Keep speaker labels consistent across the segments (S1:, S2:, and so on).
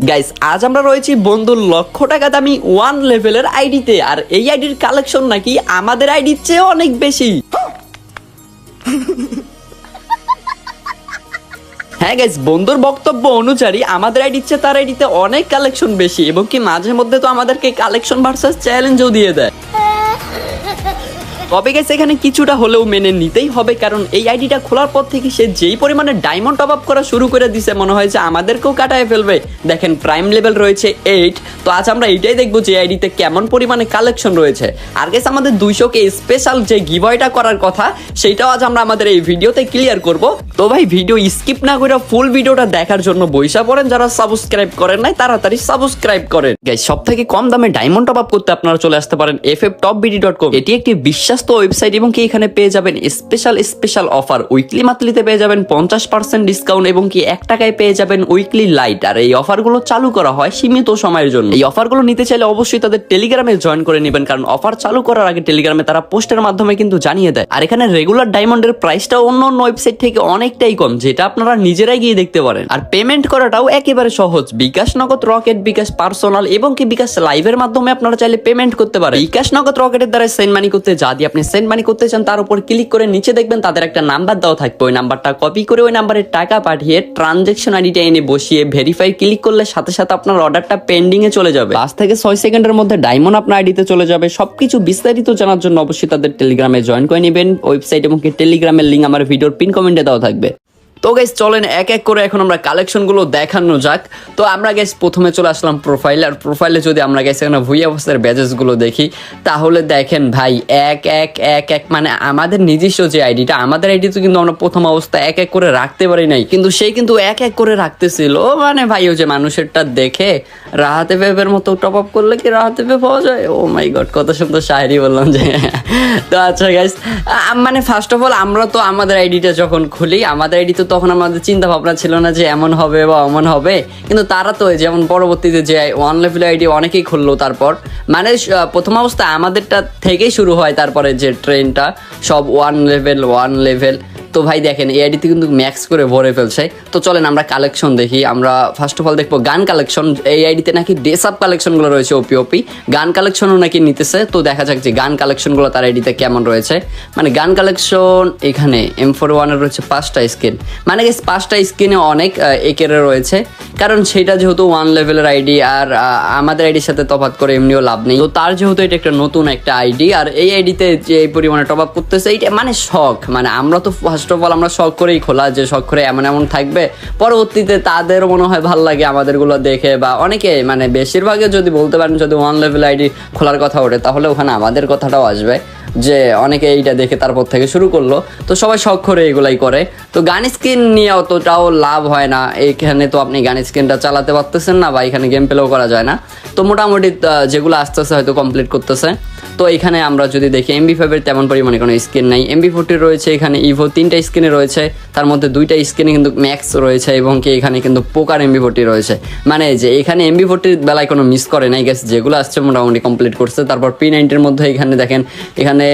S1: Guys আজ আমরা রয়েছি বন্ধুর লক্ষ টাকা দামি ওয়ান লেভেলের আইডিতে, আর এই আইডির কালেকশন নাকি আমাদের আইডির চেয়ে অনেক বেশি। হ্যাঁ গাইস, বন্ধুর বক্তব্য অনুযায়ী আমাদের আইডির চেয়ে তার আইডিতে অনেক কালেকশন বেশি, এবং কি মাঝে মধ্যে তো আমাদেরকে কালেকশন ভার্সেস চ্যালেঞ্জও দিয়ে দেয়। তবে গেছে এখানে কিছুটা হলেও মেনে নিতেই হবে, কারণ এই আইডিটা খোলার পর থেকে সে যেই পরিমাণে ডায়মন্ড টপ আপ করা শুরু করে দিছে, মনে হয় যে আমাদেরকেও কাটায় ফেলবে। দেখেন প্রাইম লেভেল রয়েছে 8। তো আজ আমরা এইটাই দেখবো যে আইডিতে কেমন পরিমাণে কালেকশন রয়েছে। আর গেছে আমাদের 200কে স্পেশাল যে গিভঅ্যাটা করার কথা, সেইটাও আজ আমরা আমাদের এই ভিডিওতে ক্লিয়ার করব। তো ভাই ভিডিও স্কিপ না করে ফুল ভিডিওটা দেখার জন্য বইসা পড়েন। যারা সাবস্ক্রাইব করেন নাই তাড়াতাড়ি সাবস্ক্রাইব করেন। গাইস সবথেকে কম দামে ডায়মন্ড টপ আপ করতে আপনারা চলে আসতে পারেন ffTopBD.com। এটি একটি বিশ্বাস ওয়েবসাইট, এবং কি এখানে পেয়ে যাবেন স্পেশাল অফার। উইকলি মান্থলিতে পেয়ে যাবেন 50% ডিসকাউন্ট, এবং কি 1 টাকায় পেয়ে যাবেন উইকলি লাইট। আর এই অফারগুলো চালু করা হয় সীমিত সময়ের জন্য। এই অফারগুলো নিতে চাইলে অবশ্যই তাদের টেলিগ্রামে জয়েন করে নেবেন, কারণ অফার চালু করার আগে টেলিগ্রামে তারা পোস্টের মাধ্যমে কিন্তু জানিয়ে দেয়। আর এখানে রেগুলার ডায়মন্ডের প্রাইসটা অন্য ওয়েবসাইট থেকে অনেকটাই কম, যেটা আপনারা নিজেরাই গিয়ে দেখতে পারেন। আর পেমেন্ট করাটাও একেবারে সহজ। বিকাশ নগদ, রকেট, বিকাশ পার্সোনাল এবং কি বিকাশ লাইভের মাধ্যমে আপনারা চাইলে পেমেন্ট করতে পারেন। বিকাশ নগদ রকেটের দ্বারা সেন্ড মানি করতে যা দিয়ে আপনি সেন্ড মানি করতে চান, তার উপর ক্লিক করে নিচে দেখবেন তাদের একটা নাম্বার দেওয়া থাকবে। ওই নাম্বারটা কপি করে ওই নাম্বারে টাকা পাঠিয়ে ট্রানজাকশন আইডিটা এনে বসিয়ে ভেরিফাই ক্লিক করলে সাথে সাথে আপনার অর্ডারটা পেন্ডিং এ চলে যাবে। 5 থেকে 6 সেকেন্ডের মধ্যে ডায়মন্ড আপনার আইডিতে চলে যাবে। সবকিছু বিস্তারিত জানার জন্য অবশ্যই তাদের টেলিগ্রামে জয়েন করে নেবেন। ওয়েবসাইট এবং টেলিগ্রামের লিঙ্ক আমার ভিডিওর পিন কমেন্টে দেওয়া থাকবে। তো গাইস চলেন এক এক করে এখন আমরা কালেকশনগুলো দেখানো যাক। তো আমরা গাইস প্রথমে চলে আসলাম প্রোফাইল। আর প্রোফাইলে যদি আমরা গাইস এখানে ভুইয়া অবস্থার ব্যাজেসগুলো দেখি, তাহলে দেখেন ভাই এক এক মানে আমাদের নিজস্ব যে আইডিটা, আমাদের আইডি তো কিন্তু আমরা প্রথম অবস্থা এক এক করে রাখতে পারি নাই, কিন্তু সেই কিন্তু এক এক করে রাখতেছিল। মানে ভাই ওই যে মানুষেরটা দেখে রাহাতে পেপের মতো টপ আপ করলে কি রাহাতে পেপ পাওয়া যায়? ও মাই গড, কত সুন্দর শায়রি বললাম যে। তো আচ্ছা গাইস, মানে ফার্স্ট অফ অল আমরা তো আমাদের আইডিটা যখন খুলি, আমাদের আইডি তো তখন আমাদের চিন্তা ভাবনা ছিল না যে এমন হবে বা অমন হবে, কিন্তু তারা তো যেমন পরবর্তীতে যে ওয়ান লেভেল আইডি অনেকেই খুললো। তারপর মানে প্রথম অবস্থা আমাদেরটা থেকেই শুরু হয়, তারপরে যে ট্রেনটা সব ওয়ান লেভেল। তো ভাই দেখেন এই আইডিতে কিন্তু ম্যাক্স করে ভরে ফেলছে। তো চলেন আমরা কালেকশন দেখি। আমরা ফার্স্ট অফ অল দেখবো গান কালেকশন। এই আইডিতে নাকি ড্রেস আপ কালেকশনগুলো রয়েছে ওপি গান কালেকশনও নাকি নিতেছে। তো দেখা যাক যে গান কালেকশনগুলো তার আইডিতে কেমন রয়েছে। মানে গান কালেকশন এখানে M41 এর রয়েছে 5টা স্কিন। মানে 5টা স্কিনে অনেক একের রয়েছে, কারণ সেটা যেহেতু ওয়ান লেভেলের আইডি, আর আমাদের আইডির সাথে তফাৎ করে এমনিও লাভ নেই। তো তার যেহেতু এটা একটা নতুন একটা আইডি, আর এই আইডিতে যে এই পরিমাণে টপ আপ করতেছে, এইটা মানে শখ। মানে আমরা তো ফার্স্ট অফ অল আমরা শখ করেই খোলা, যে শখ করে এমন থাকবে, পরবর্তীতে তাদের মনে হয় ভালো লাগে আমাদেরগুলো দেখে, বা অনেকে মানে বেশিরভাগে যদি বলতে পারেন যদি ওয়ান লেভেল আইডি খোলার কথা ওঠে, তাহলে ওখানে আমাদের কথাটাও আসবে যে অনেকে এইটা দেখে তারপর থেকে শুরু করলো। তো সবাই শখ করে এগুলাই করে। তো গান স্কিন নিয়ে অতটাও লাভ হয় না এইখানে। তো আপনি গান স্কিনটা চালাতে পারতেছেন না, বা এখানে গেম প্লেও করা যায় না। তো মোটামুটি যেগুলো আসতেছে হয়তো কমপ্লিট করতেছে। তো এখানে আমরা যদি দেখি MB5 এর তেমন পরিমাণে কোনো স্কিন নাই। MB40 রয়েছে এখানে, ইভো 3টা স্কিনে রয়েছে, তার মধ্যে 2টা স্কিনে কিন্তু ম্যাক্স রয়েছে, এবং কি এখানে কিন্তু পোকার MB40 রয়েছে। মানে যে এখানে MB40 বেলায় কোনো মিস করে নাই গেছে, যেগুলো আসছে মোটামুটি কমপ্লিট করছে। তারপর P90 এর মধ্যে এখানে দেখেন, এখানে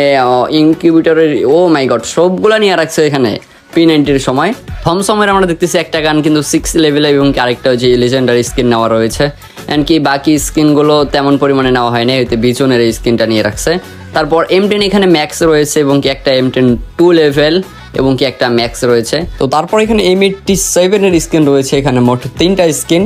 S1: ইনকিউবেটরের ও মাই গড সবগুলো নিয়ে রাখছে এখানে P90 এর সময়। থমসমের আমরা দেখতেছি একটা গান কিন্তু 6 লেভেলে, এবং কি আরেকটা যে লেজেন্ডারি স্কিন নেওয়া রয়েছে। এন্ড কি বাকি স্কিনগুলো তেমন পরিমাণে নেওয়া হয়নি, হয়তো বিজনের এই স্কিনটা নিয়ে রাখছে। তারপর M10 এখানে ম্যাক্স রয়েছে, এবং কি একটা M10 2 লেভেল, এবং কি একটা ম্যাক্স রয়েছে। তো তারপর এখানে M87 এর স্কিন রয়েছে, এখানে মোট 3টা স্কিন,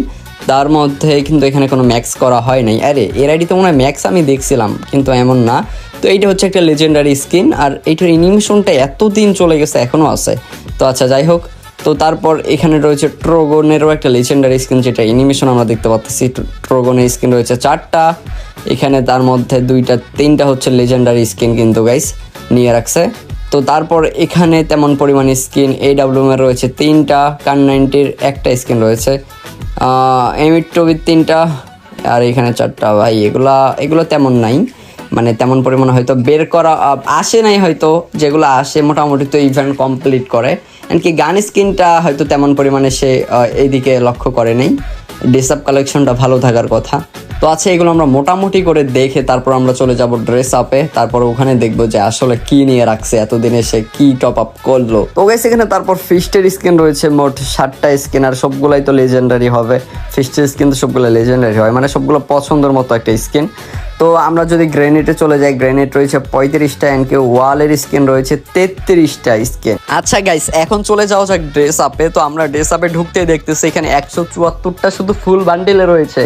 S1: তার মধ্যে কিন্তু এখানে কোনো ম্যাক্স করা হয় নাই। আরে এর আইডিতে মনে হয় ম্যাক্স আমি দেখছিলাম, কিন্তু এমন না। তো এইটা হচ্ছে একটা লেজেন্ডারি স্কিন, আর এইটার অ্যানিমেশনটা এতদিন চলে গেছে এখনও আছে। তো আচ্ছা যাই হোক। তো তারপর এখানে রয়েছে ট্রোগনেরও একটা লেজেন্ডারি স্কিন, যেটা অ্যানিমেশন আমরা দেখতে পাচ্ছি। ট্রোগনের স্কিন রয়েছে 4টা এখানে, তার মধ্যে 3টা হচ্ছে লেজেন্ডারি স্কিন কিন্তু গাইস নিয়ে রাখছে। তো তারপর এখানে তেমন পরিমাণে স্কিন AWM এর রয়েছে 3টা, কান 90-র একটা স্কিন রয়েছে, M8 3টা, আর এখানে 4টা। ভাই এগুলো তেমন নাই, মানে তেমন পরিমাণে হয়তো বের করা আসে নাই, হয়তো যেগুলো আসে মোটামুটি তো ইভেন্ট কমপ্লিট করে। এমনকি গান স্কিনটা হয়তো তেমন পরিমাণে সে এইদিকে লক্ষ্য করে নেই। ড্রেস আপ কালেকশনটা ভালো থাকার কথা। তো তো আচ্ছা, এগুলো আমরা মোটামুটি করে দেখে তারপর আমরা চলে যাব ড্রেস আপে, তারপর ওখানে দেখবো যে আসলে কি নিয়ে রাখছে এতদিনে, সে কি টপ আপ করলো। তো গাইস এখানে তারপর ফিস্টের স্কিন রয়েছে মোট 7টা স্কিন, আর সবগুলাই তো লেজেন্ডারি হবে। ফিস্টের স্কিন তো সবগুলো লেজেন্ডারি হয়, মানে সবগুলো পছন্দের মতো একটা স্কিন। তো আমরা যদি গ্রেনেডে চলে যাই, গ্রেনেড রয়েছে 35টা, এনকে ওয়ালের স্কিন রয়েছে 33টা স্কিন। আচ্ছা গাইস, এখন চলে যাওয়া যাক ড্রেস আপে। তো আমরা ড্রেস আপে ঢুকতে দেখতেছি এখানে 174টা শুধু ফুল বান্ডেলে রয়েছে।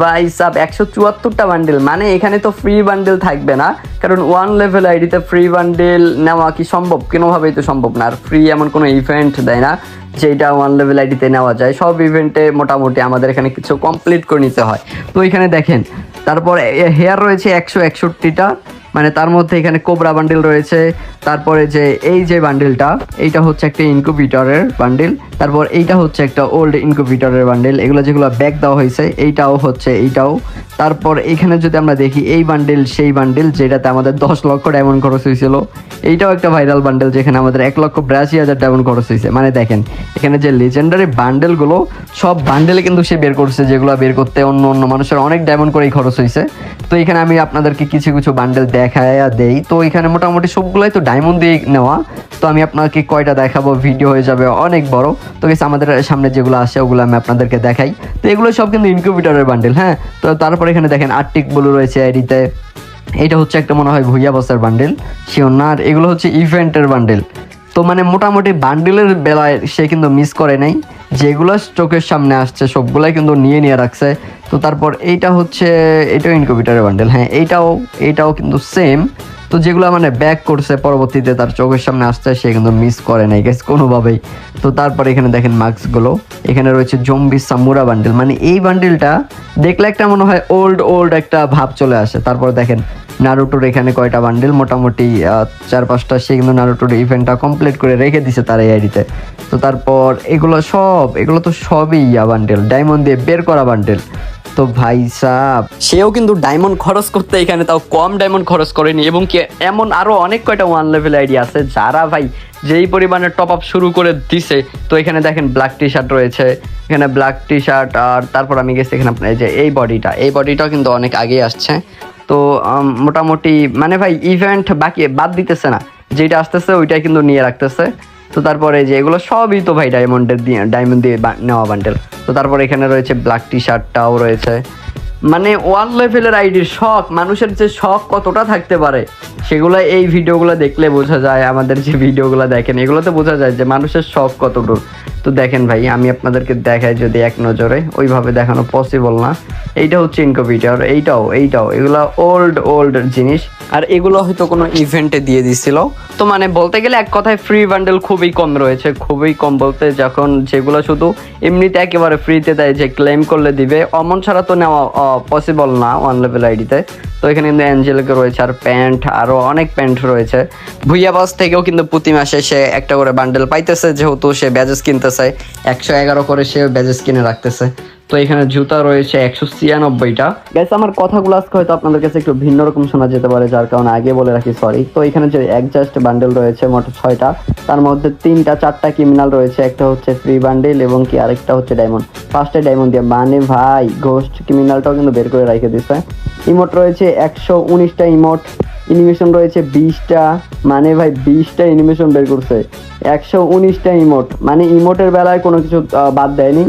S1: ভাই সাব 174টা বান্ডেল, মানে এখানে তো ফ্রি বান্ডেল থাকবে না, কারণ 1 লেভেল আইডিতে ফ্রি বান্ডেল নেওয়া কি সম্ভব? কোনোভাবেই তো সম্ভব না। আর ফ্রি এমন কোনো ইভেন্ট দেয় না যেটা 1 লেভেল আইডিতে নেওয়া যায়। সব ইভেন্টে মোটামুটি আমাদের এখানে কিছু কমপ্লিট করে নিতে হয়। তো এখানে দেখেন তারপর হেয়ার রয়েছে 161টা, মানে তার মধ্যে এখানে কোবরা বান্ডেল রয়েছে। তারপরে যে এই যে বান্ডেলটা, এইটা হচ্ছে একটা ইনকিউবেটরের বান্ডেল। তারপর এইটা হচ্ছে একটা ওল্ড ইনকিউবেটরের বান্ডেল, এগুলো যেগুলো ব্যাক দেওয়া হয়েছে, এইটাও হচ্ছে এইটাও। তারপর এখানে যদি আমরা দেখি এই বান্ডেল সেই বান্ডেল যেটাতে আমাদের 10 লক্ষ ডায়মন্ড খরচ হয়েছিল, এইটাও একটা ভাইরাল বান্ডেল যেখানে আমাদের 1,82,000 ডায়মন্ড খরচ হয়েছে। মানে দেখেন এখানে যে লেজেন্ডারি বান্ডেলগুলো, সব বান্ডেলে কিন্তু সে বের করছে, যেগুলো বের করতে অন্য অন্য মানুষের অনেক ডায়মন্ড করেই খরচ হয়েছে। তো এখানে আমি আপনাদেরকে কিছু কিছু বান্ডেল দেখায় দেই। তো এখানে মোটামুটি সবগুলাই তো ডায়মন্ড দিয়ে নেওয়া। তো আমি আপনাকে কয়টা দেখাবো, ভিডিও হয়ে যাবে অনেক বড়। তো গেছে আমাদের সামনে যেগুলো আসে ওগুলো আমি আপনাদেরকে দেখাই। তো এগুলো সব কিন্তু ইনকিউবেটরের বান্ডেল। হ্যাঁ, তো তারপর এখানে দেখেন আর্টিক ব্লু রয়েছে আইডিতে, এইটা হচ্ছে একটা মনে হয় ভুইয়া বসের বান্ডেল, শিওর না। আর এগুলো হচ্ছে ইভেন্টের বান্ডেল। তো মানে মোটামুটি বান্ডেলের বেলায় সে কিন্তু মিস করে নাই, যেগুলো চোখের সামনে আসছে সবগুলাই কিন্তু নিয়ে রাখছে। তো তারপর এইটা হচ্ছে, এটাও ইনকিউবেটরের বান্ডেল। হ্যাঁ, এইটাও কিন্তু সেম। তো যেগুলো মানে ব্যাক করছে পরবর্তীতে তার চোখের সামনে আসছে, সে কিন্তু মিস করে নাই গেছে কোনোভাবেই। তো তারপর এখানে দেখেন মাস্কগুলো, এখানে রয়েছে জম্বি সামুরা বান্ডেল, মানে এই বান্ডেলটা দেখলে একটা মনে হয় ওল্ড একটা ভাব চলে আসে। তারপর দেখেন নারুটোর এখানে কয়টা বান্ডেল, মোটামুটি 4-5টা, সে কিন্তু নারুটোর ইভেন্টটা কমপ্লিট করে রেখে দিছে তার এই আইডিতে। তো তারপর এগুলো তো সবই বান্ডেল, ডায়মন্ড দিয়ে বের করা বান্ডেল। তো ভাই সাহ, সেও কিন্তু ডায়মন্ড খরচ করতে এখানে তাও কম ডায়মন্ড খরচ করেনি, এবং কি এমন আরো অনেক কয়টা 1 লেভেল আইডি আছে যারা ভাই যেই পরিমাণে টপ আপ শুরু করে দিছে। তো এখানে দেখেন ব্ল্যাক টি শার্ট রয়েছে, এখানে ব্ল্যাক টি শার্ট। আর তারপর আমি গেছি এখানে আপনার যে এই বডিটাও কিন্তু অনেক আগেই আসছে। তো মোটামুটি মানে ভাই ইভেন্ট বাকি বাদ দিতেছে না, যেটা আসতেছে ওইটাই কিন্তু নিয়ে রাখতেছে। তো তারপরে যে এগুলো সবই তো ভাই ডায়মন্ড দিয়ে নেওয়া বান্ডেল। তো তারপর এখানে রয়েছে ব্ল্যাক টি শার্টটাও রয়েছে। মানে 1 লেভেলের আইডির শখ, মানুষের যে শখ কতটা থাকতে পারে সেগুলো এই ভিডিওগুলো দেখলে বোঝা যায়। আমাদের যে ভিডিওগুলো দেখেন এগুলোতে বোঝা যায় যে মানুষের শখ কতটুকু। তো দেখেন ভাই, আমি আপনাদেরকে দেখাই যদি এক নজরে, ওইভাবে দেখানো পসিবল না। এইটা হচ্ছে ইনকিউবেটর, এইটাও এগুলো ওল্ড জিনিস, আর এগুলো হয়তো কোনো ইভেন্টে দিয়ে দিছিল। তো মানে বলতে গেলে এক কথায় ফ্রি বান্ডেল খুবই কম রয়েছে, খুবই কম বলতে যখন যেগুলো শুধু এমনিতে একেবারে ফ্রিতে দেয়, যে ক্লেম করলে দিবে, অমন ছাড়া তো নেওয়া পসিবল না 1 লেভেল আইডিতে। তো এখানে কিন্তু অ্যাঞ্জেলিকা রয়েছে, আর প্যান্ট, আরও অনেক প্যান্ট রয়েছে। ভুইয়া বাস থেকেও কিন্তু প্রতি মাসে সে একটা করে বান্ডেল পাইতেছে, যেহেতু সে ব্যাজেস কিনতেছে, 111 করে সে ব্যাজেস কিনে রাখতেছে। তো এখানে জুতা রয়েছে 196টা। গাইস, আমার কথাগুলো আজকে হয়তো আপনাদের কাছে একটু ভিন্ন রকম শোনা যেতে পারে, যার কারণে আগে বলে রাখি সরি। তো এখানে যে অ্যাডজাস্ট বান্ডেল রয়েছে মোট 6টা, তার মধ্যে 4টা ক্রিমিনাল রয়েছে, একটা হচ্ছে ফ্রি বান্ডেল এবং কি আরেকটা হচ্ছে ডায়মন্ড। 5টা ডায়মন্ড দিয়ে, মানে ভাই ঘোস্ট ক্রিমিনালটাও কিন্তু বের করে রেখে দিচ্ছে। ইমোট রয়েছে 119টা ইমোট, অ্যানিমেশন রয়েছে 20টা, মানে ভাই 20টা অ্যানিমেশন বের করছে। 119টা ইমোট, মানে ইমোটের বেলায় কোনো কিছু বাদ দেয়নি,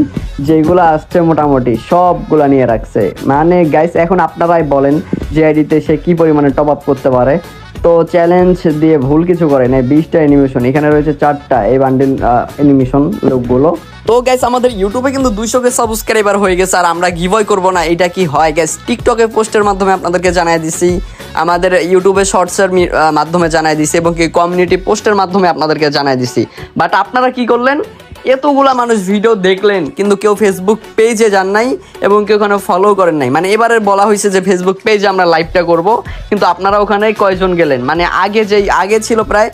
S1: যেগুলো আসছে মোটামুটি সবগুলা নিয়ে রাখছে। মানে গাইস, এখন আপনারাই বলেন যে আইডিতে সে কি পরিমাণে টপ আপ করতে পারে। তো চ্যালেঞ্জ দিয়ে ভুল কিছু করে নাই। 20টা অ্যানিমেশন, এখানে রয়েছে 4টা এই বান্ডেল অ্যানিমেশন লোকগুলো। তো গাইস, আমাদের ইউটিউবে কিন্তু 200কে সাবস্ক্রাইবার হয়ে গেছে, আর আমরা গিভওয়ে করবো না, এটা কি হয় গাইস? টিকটকে পোস্টের মাধ্যমে আপনাদেরকে জানাই দিছি, আমাদের ইউটিউবে শর্টসের মাধ্যমে জানাই দিছি, এবং কি কমিউনিটি পোস্টের মাধ্যমে আপনাদেরকে জানাই দিছি। বাট আপনারা কি করলেন? এতগুলা মানুষ ভিডিও দেখলেন কিন্তু কেউ ফেসবুক পেজে যান নাই এবং কেউ ওখানে ফলো করেন নাই। মানে এবারে বলা হয়েছে যে ফেসবুক পেজে আমরা লাইভটা করব, কিন্তু আপনারা ওখানে কয়জন গেলেন? মানে আগে ছিল প্রায়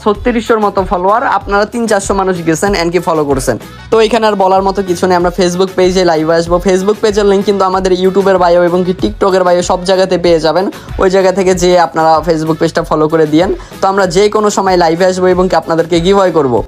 S1: 3600 মতো ফলোয়ার, আপনারা 300-400 মানুষ গেছেন এমনকি ফলো করছেন। তো এখানে আর বলার মতো কিছু নেই, আমরা ফেসবুক পেজে লাইভে আসবো। ফেসবুক পেজের লিঙ্ক কিন্তু আমাদের ইউটিউবের বায়ো এবং কি টিকটকের বায়ো সব জায়গাতে পেয়ে যাবেন। ওই জায়গা থেকে যে আপনারা ফেসবুক পেজটা ফলো করে দিয়েন। তো আমরা যে কোনো সময় লাইভে আসবো এবং কি আপনাদেরকে গিভওয়ে করবো।